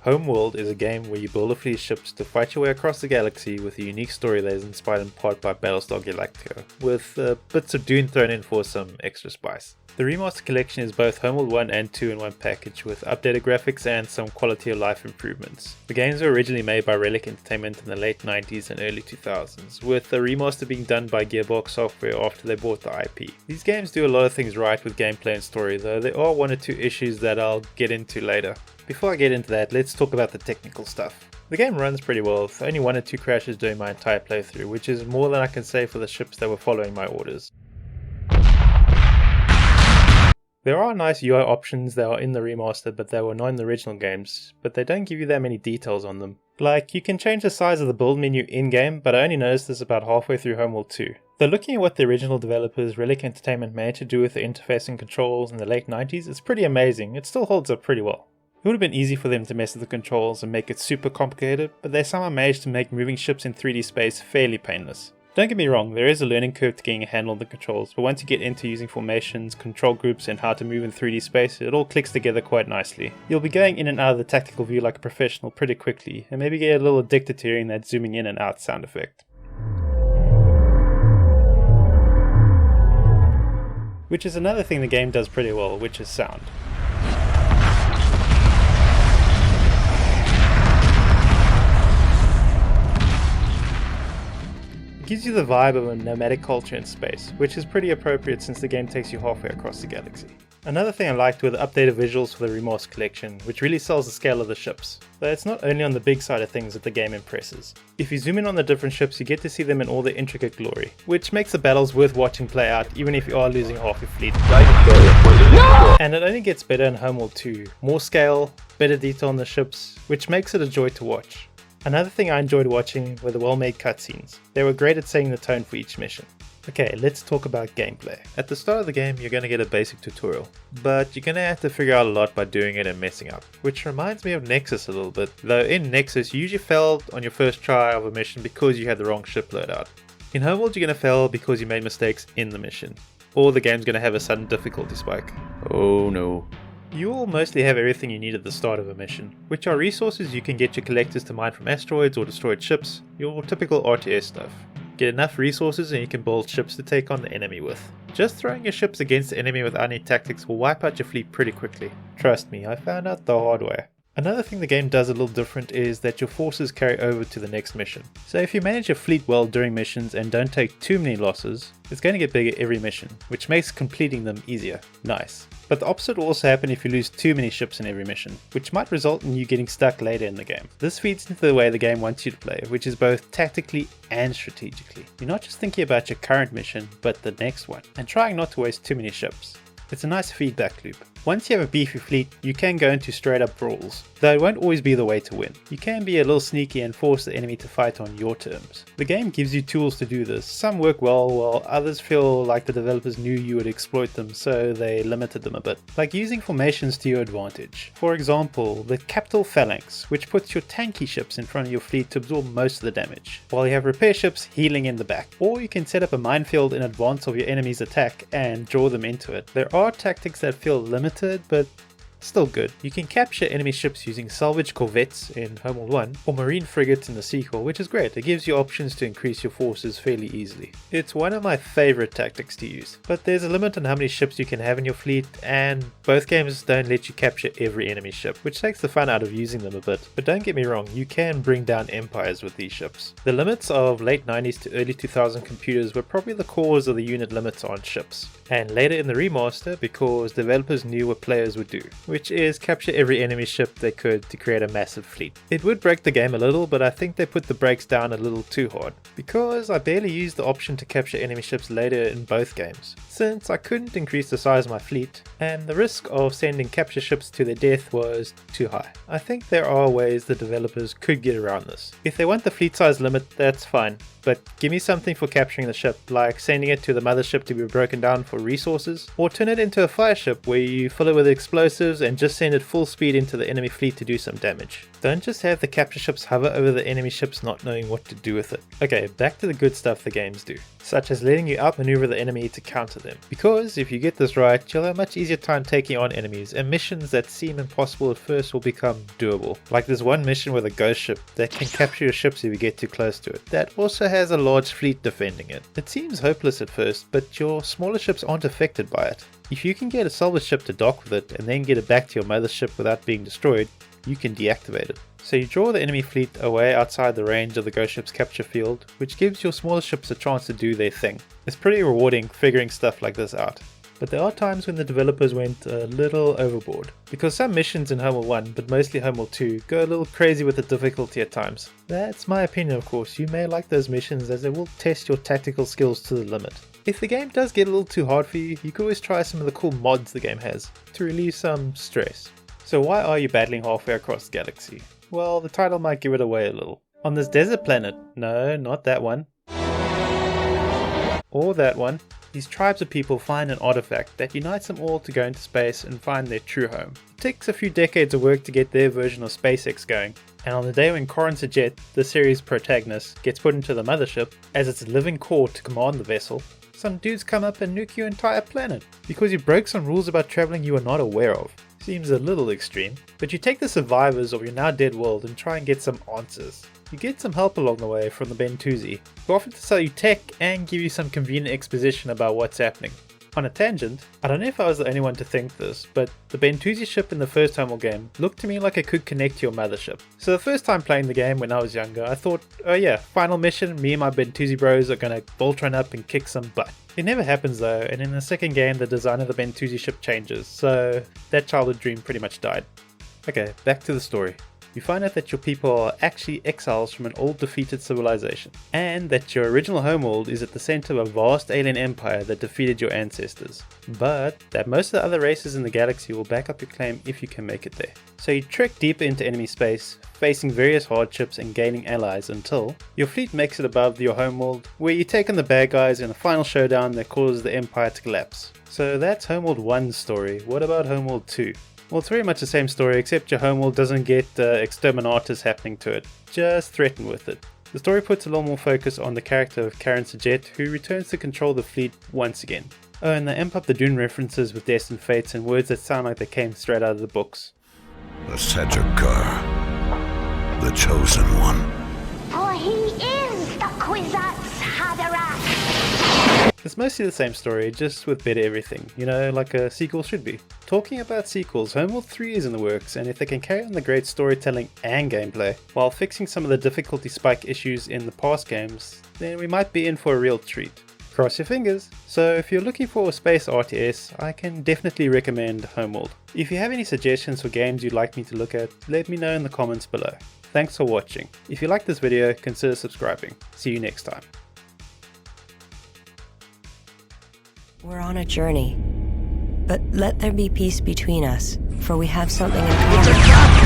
Homeworld is a game where you build a fleet of ships to fight your way across the galaxy with a unique story that is inspired in part by Battlestar Galactica, with bits of Dune thrown in for some extra spice. The Remaster Collection is both Homeworld 1 and 2 in one package with updated graphics and some quality of life improvements. The games were originally made by Relic Entertainment in the late 90s and early 2000s, with the remaster being done by Gearbox Software after they bought the IP. These games do a lot of things right with gameplay and story, though there are one or two issues that I'll get into later. Before I get into that, let's talk about the technical stuff. The game runs pretty well, with only 1 or 2 crashes during my entire playthrough, which is more than I can say for the ships that were following my orders. There are nice UI options that are in the remaster but that were not in the original games, but they don't give you that many details on them. Like, you can change the size of the build menu in-game, but I only noticed this about halfway through Homeworld 2. Though looking at what the original developers Relic Entertainment managed to do with the interface and controls in the late 90s, it's pretty amazing. It still holds up pretty well. It would have been easy for them to mess with the controls and make it super complicated, but they somehow managed to make moving ships in 3D space fairly painless. Don't get me wrong, there is a learning curve to getting a handle on the controls, but once you get into using formations, control groups and how to move in 3D space, it all clicks together quite nicely. You'll be going in and out of the tactical view like a professional pretty quickly, and maybe get a little addicted to hearing that zooming in and out sound effect. Which is another thing the game does pretty well, which is sound. It gives you the vibe of a nomadic culture in space, which is pretty appropriate since the game takes you halfway across the galaxy. Another thing I liked were the updated visuals for the Remaster Collection, which really sells the scale of the ships, though it's not only on the big side of things that the game impresses. If you zoom in on the different ships, you get to see them in all their intricate glory, which makes the battles worth watching play out even if you are losing half your fleet. And it only gets better in Homeworld 2, more scale, better detail on the ships, which makes it a joy to watch. Another thing I enjoyed watching were the well-made cutscenes. They were great at setting the tone for each mission. Okay, let's talk about gameplay. At the start of the game, you're going to get a basic tutorial, but you're going to have to figure out a lot by doing it and messing up, which reminds me of Nexus a little bit, though in Nexus you usually failed on your first try of a mission because you had the wrong ship loadout. In Homeworld you're going to fail because you made mistakes in the mission, or the game's going to have a sudden difficulty spike. Oh no. You will mostly have everything you need at the start of a mission, which are resources you can get your collectors to mine from asteroids or destroyed ships, your typical RTS stuff. Get enough resources and you can build ships to take on the enemy with. Just throwing your ships against the enemy without any tactics will wipe out your fleet pretty quickly. Trust me, I found out the hard way. Another thing the game does a little different is that your forces carry over to the next mission. So if you manage your fleet well during missions and don't take too many losses, it's going to get bigger every mission, which makes completing them easier. Nice. But the opposite will also happen if you lose too many ships in every mission, which might result in you getting stuck later in the game. This feeds into the way the game wants you to play, which is both tactically and strategically. You're not just thinking about your current mission, but the next one, and trying not to waste too many ships. It's a nice feedback loop. Once you have a beefy fleet, you can go into straight up brawls, though it won't always be the way to win. You can be a little sneaky and force the enemy to fight on your terms. The game gives you tools to do this. Some work well, while others feel like the developers knew you would exploit them, so they limited them a bit. Like using formations to your advantage. For example, the Capital Phalanx, which puts your tanky ships in front of your fleet to absorb most of the damage, while you have repair ships healing in the back. Or you can set up a minefield in advance of your enemy's attack and draw them into it. There are tactics that feel limited, but still good. You can capture enemy ships using salvage corvettes in Homeworld 1 or marine frigates in the sequel, which is great. It gives you options to increase your forces fairly easily. It's one of my favorite tactics to use, but there's a limit on how many ships you can have in your fleet, and both games don't let you capture every enemy ship, which takes the fun out of using them a bit. But don't get me wrong, you can bring down empires with these ships. The limits of late 90s to early 2000 computers were probably the cause of the unit limits on ships, and later in the remaster because developers knew what players would do, which is capture every enemy ship they could to create a massive fleet. It would break the game a little, but I think they put the brakes down a little too hard, because I barely used the option to capture enemy ships later in both games, since I couldn't increase the size of my fleet, and the risk of sending capture ships to their death was too high. I think there are ways the developers could get around this. If they want the fleet size limit, that's fine, but give me something for capturing the ship, like sending it to the mothership to be broken down for resources, or turn it into a fire ship where you fill it with explosives objectives and just send it full speed into the enemy fleet to do some damage. Don't just have the capture ships hover over the enemy ships not knowing what to do with it. Okay, back to the good stuff the games do, such as letting you outmaneuver the enemy to counter them. Because if you get this right, you'll have a much easier time taking on enemies, and missions that seem impossible at first will become doable. Like this one mission with a ghost ship that can capture your ships if you get too close to it, that also has a large fleet defending it. It seems hopeless at first, but your smaller ships aren't affected by it. If you can get a salvage ship to dock with it and then get it back to your mothership without being destroyed, you can deactivate it. So you draw the enemy fleet away outside the range of the ghost ship's capture field, which gives your smaller ships a chance to do their thing. It's pretty rewarding figuring stuff like this out. But there are times when the developers went a little overboard, because some missions in Homeworld 1, but mostly Homeworld 2, go a little crazy with the difficulty at times. That's my opinion, of course. You may like those missions as they will test your tactical skills to the limit. If the game does get a little too hard for you, you can always try some of the cool mods the game has, to relieve some stress. So why are you battling halfway across the galaxy? Well, the title might give it away a little. On this desert planet, no, not that one, or that one, these tribes of people find an artifact that unites them all to go into space and find their true home. It takes a few decades of work to get their version of SpaceX going, and on the day when Corran Sajet, the series' protagonist, gets put into the mothership as its living core to command the vessel, some dudes come up and nuke your entire planet because you broke some rules about traveling you were not aware of. Seems a little extreme, but you take the survivors of your now dead world and try and get some answers. You get some help along the way from the Bentusi, who offer to sell you tech and give you some convenient exposition about what's happening. On a tangent, I don't know if I was the only one to think this, but the Bentusi ship in the first Homeworld game looked to me like it could connect to your mothership. So the first time playing the game when I was younger, I thought, oh yeah, final mission, me and my Bentusi bros are gonna Voltron up and kick some butt. It never happens though, and in the second game the design of the Bentusi ship changes, so that childhood dream pretty much died. Okay, back to the story. You find out that your people are actually exiles from an old defeated civilization, and that your original homeworld is at the center of a vast alien empire that defeated your ancestors, but that most of the other races in the galaxy will back up your claim if you can make it there. So you trek deeper into enemy space, facing various hardships and gaining allies until your fleet makes it above your homeworld, where you take on the bad guys in a final showdown that causes the empire to collapse. So that's Homeworld 1's story. What about Homeworld 2? Well, it's very much the same story, except your homeworld doesn't get exterminatus happening to it, just threatened with it. The story puts a lot more focus on the character of Corran Sajet, who returns to control the fleet once again. Oh, and they amp up the Dune references with destined fates and words that sound like they came straight out of the books. The Sedgwick-Car, the chosen one. For he is the Kwisatz Haderach. It's mostly the same story, just with better everything, you know, like a sequel should be. Talking about sequels, Homeworld 3 is in the works, and if they can carry on the great storytelling and gameplay, while fixing some of the difficulty spike issues in the past games, then we might be in for a real treat. Cross your fingers! So if you're looking for a space RTS, I can definitely recommend Homeworld. If you have any suggestions for games you'd like me to look at, let me know in the comments below. Thanks for watching. If you like this video, consider subscribing. See you next time. We're on a journey, but let there be peace between us, for we have something in common.